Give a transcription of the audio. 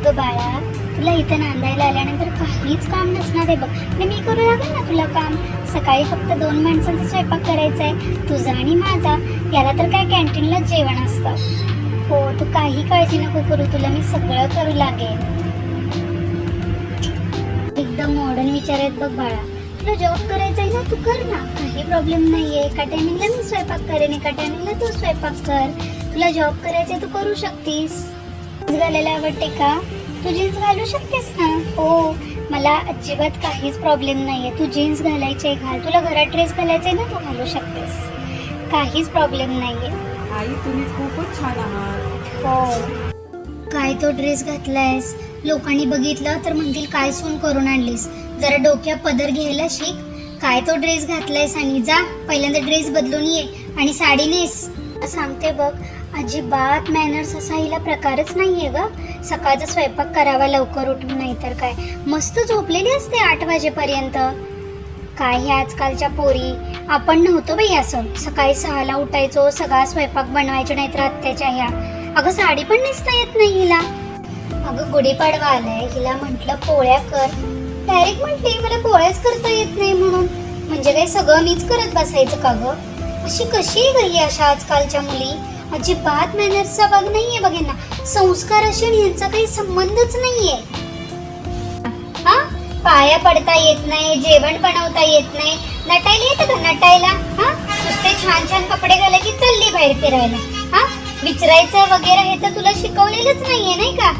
अगं बाळा, तुला इथं नांदायला आल्यानंतर काहीच काम नसणार आहे बघ. आणि मी करू लागेल ना तुला काम. सकाळी फक्त 2 माणसांचा स्वयंपाक करायचा आहे, तुझा आणि माझा. याला तर काय कॅन्टीनलाच जेवण असतं. हो, तू काही काळजी नको करू, तुला मी सगळं करू लागेल. एकदम मॉडर्न विचार आहेत बघ बाळा. तुला जॉब करायचा आहे ना, तू कर ना, काही प्रॉब्लेम नाहीये. एका टायमिंगला मी स्वयंपाक करेन, एका टायमिंगला तू स्वयंपाक कर. तुला जॉब करायचा तू करू शकतीस. जीन्स घालायला आवडते का? तू जीन्स घालू शकतेस ना. हो, मला अजिबात काहीच प्रॉब्लेम नाहीये. तू जीन्स घालायचे घाल, तुला घरात ड्रेस घालायचे ना, तू घालू शकतेस, काहीच प्रॉब्लेम नाहीये. आई तुम्ही खूपच छान आहात. हो, काय तो ड्रेस घातलायस, लोकांनी बघितलं तर म्हणतील काय सून करून आणलीस. जरा डोक्यात पदर घ्यायला शिक. काय तो ड्रेस घातलायस, आणि जा पहिल्यांदा ड्रेस बदलून ये आणि साडी नेस. सांगते बघ, अजिबात मॅनर्स असा हिला प्रकारच नाहीये ग. सकाळचा स्वयंपाक करावा लवकर उठून, नाही तर काय मस्त झोपलेली असते 8 वाजेपर्यंत. काय हे आजकालच्या पोरी. आपण नव्हतो बाई असं, सकाळी 6ला उठायचो, सगळा स्वयंपाक बनवायचो, नाहीतर आत्याच्या ह्या. अगं साडी पण नेसता येत नाही हिला. अगं गुढीपाडवा आलाय, हिला म्हटलं पोळ्या कर, डायरेक्ट म्हणते मला पोळ्याच करता येत नाही म्हणून. म्हणजे काय सगळं मीच करत बसायचं का ग? अशी कशी गई अशा आजकालच्या मुली. अजिबात मॅनर्सचा भाग नाहीये बघ यांना. संस्कार असे आणि यांचा काही संबंधच नाहीये. हा, पाया पडता येत नाही, जेवण बनवता येत नाही, नटायला येतं का नटायला? हा, नुसते छान छान कपडे घाला की चालली बाहेर फिरायला. हा, विचारायचं वगैरे हे तर तुला शिकवलेलंच नाहीये नाही का?